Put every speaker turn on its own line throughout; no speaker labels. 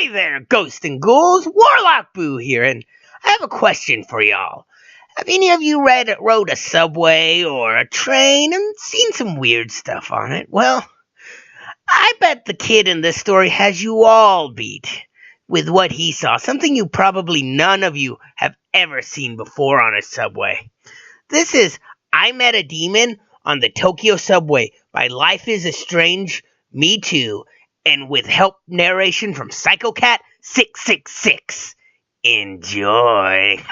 Hey there, ghosts and ghouls, Warlock Boo here, and I have a question for y'all. Have any of you rode a subway or a train and seen some weird stuff on it? Well, I bet the kid in this story has you all beat with what he saw, something you probably none of you have ever seen before on a subway. This is I Met a Demon on the Tokyo subway by lifeisstrangemetoo, and with help narration from PsychoCat666. Enjoy.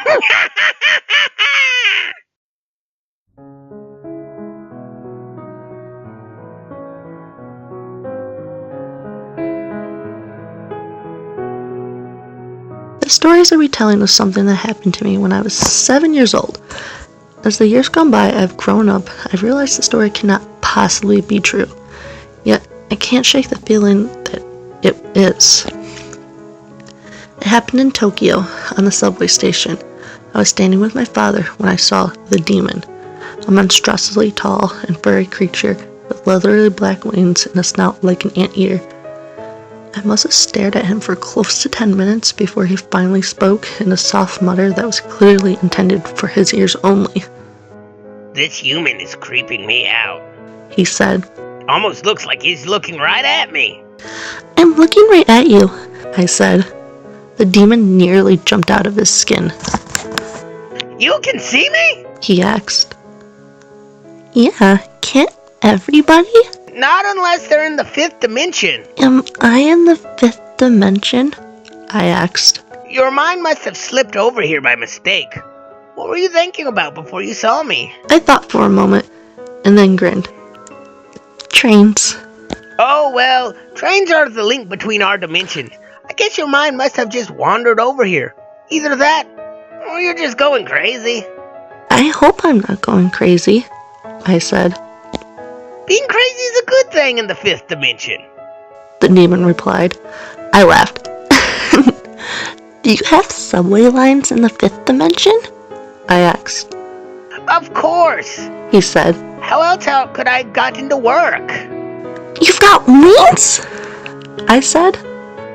The story is a retelling of something that happened to me when I was 7 years old. As the years gone by, I've grown up. I've realized the story cannot possibly be true. Yet, I can't shake the feeling that it is. It happened in Tokyo, on the subway station. I was standing with my father when I saw the demon, a monstrosity tall and furry creature with leathery black wings and a snout like an anteater. I must have stared at him for close to 10 minutes before he finally spoke in a soft mutter that was clearly intended for his ears only.
This human is creeping me out,
he said.
Almost looks like he's looking right at me.
I'm looking right at you, I said. The demon nearly jumped out of his skin.
You can see me?
He asked. Yeah, can't everybody?
Not unless they're in the 5th dimension.
Am I in the 5th dimension? I asked.
Your mind must have slipped over here by mistake. What were you thinking about before you saw me?
I thought for a moment, and then grinned. Trains.
Oh, well, trains are the link between our dimensions. I guess your mind must have just wandered over here. Either that, or you're just going crazy.
I hope I'm not going crazy, I said.
Being crazy is a good thing in the 5th dimension,
the demon replied. I laughed. Do you have subway lines in the 5th dimension? I asked.
Of course,
he said.
How else could I have gotten to work?
You've got wings? I said.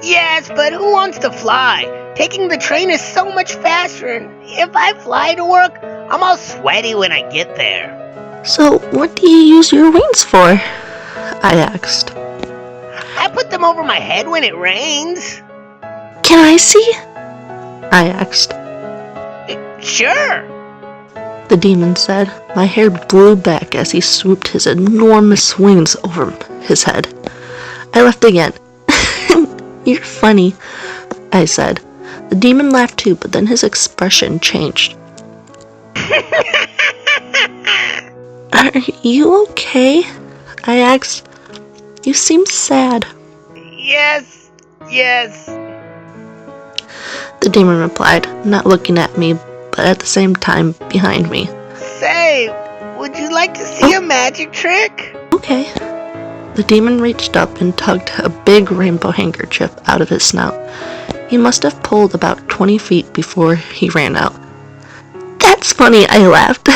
Yes, but who wants to fly? Taking the train is so much faster, and if I fly to work, I'm all sweaty when I get there.
So, what do you use your wings for? I asked.
I put them over my head when it rains.
Can I see? I asked.
Sure,
the demon said. My hair blew back as he swooped his enormous wings over his head. I laughed again. You're funny, I said. The demon laughed too, but then his expression changed. Are you okay? I asked. You seem sad.
Yes.
The demon replied, not looking at me, but at the same time behind me.
Say, would you like to see a magic trick?
Okay. The demon reached up and tugged a big rainbow handkerchief out of his snout. He must have pulled about 20 feet before he ran out. That's funny, I laughed.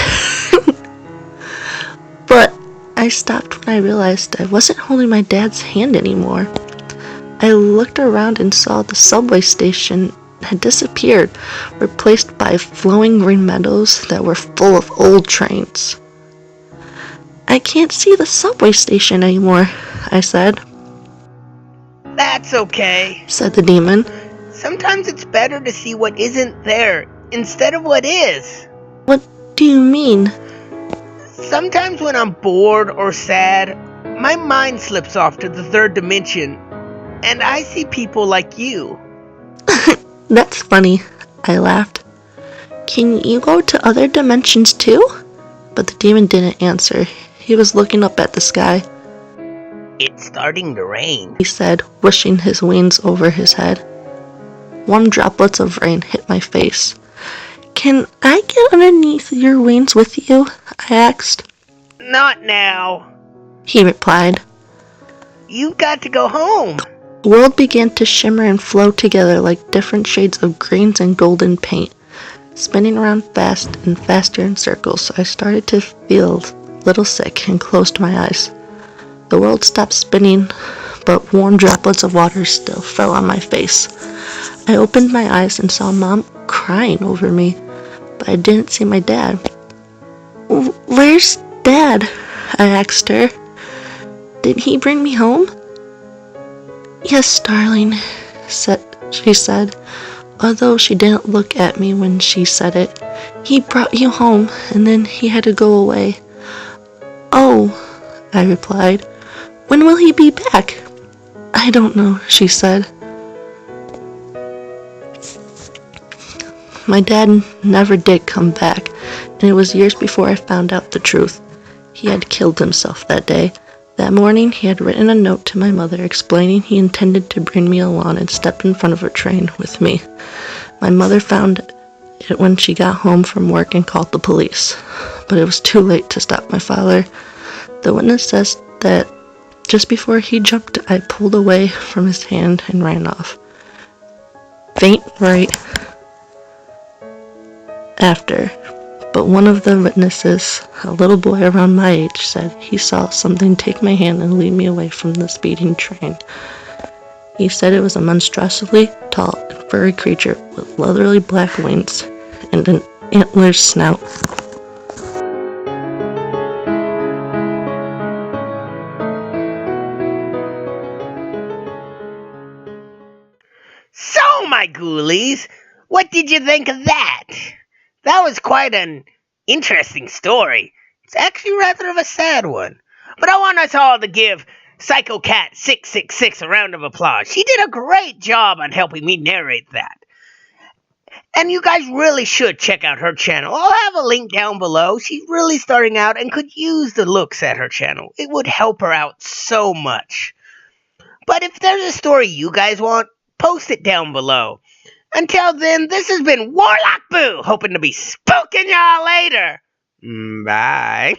But I stopped when I realized I wasn't holding my dad's hand anymore. I looked around and saw the subway station had disappeared, replaced by flowing green meadows that were full of old trains. I can't see the subway station anymore, I said.
That's okay,
said the demon.
Sometimes it's better to see what isn't there instead of what is.
What do you mean?
Sometimes when I'm bored or sad, my mind slips off to the 3rd dimension, and I see people like you.
That's funny, I laughed. Can you go to other dimensions too? But the demon didn't answer. He was looking up at the sky.
It's starting to rain,
he said, whooshing his wings over his head. Warm droplets of rain hit my face. Can I get underneath your wings with you? I asked.
Not now,
he replied.
You've got to go home.
The world began to shimmer and flow together like different shades of greens and golden paint. Spinning around fast and faster in circles, I started to feel a little sick and closed my eyes. The world stopped spinning, but warm droplets of water still fell on my face. I opened my eyes and saw Mom crying over me, but I didn't see my dad. "Where's Dad?" I asked her. "Did he bring me home?" "Yes, darling," she said, although she didn't look at me when she said it. "He brought you home, and then he had to go away." "Oh," I replied. "When will he be back?" "I don't know," she said. My dad never did come back, and it was years before I found out the truth. He had killed himself that day. That morning, he had written a note to my mother explaining he intended to bring me along and step in front of a train with me. My mother found it when she got home from work and called the police, but it was too late to stop my father. The witness says that just before he jumped, I pulled away from his hand and ran off. Faint right after, but one of the witnesses, a little boy around my age, said he saw something take my hand and lead me away from the speeding train. He said it was a monstrously tall and furry creature with leathery black wings and an antlered snout.
So, my ghoulies, what did you think of that? That was quite an interesting story. It's actually rather of a sad one. But I want us all to give Psycho Cat 666 a round of applause. She did a great job on helping me narrate that. And you guys really should check out her channel. I'll have a link down below. She's really starting out and could use the looks at her channel. It would help her out so much. But if there's a story you guys want, post it down below. Until then, this has been Warlock Boo, hoping to be spooking y'all later. Bye.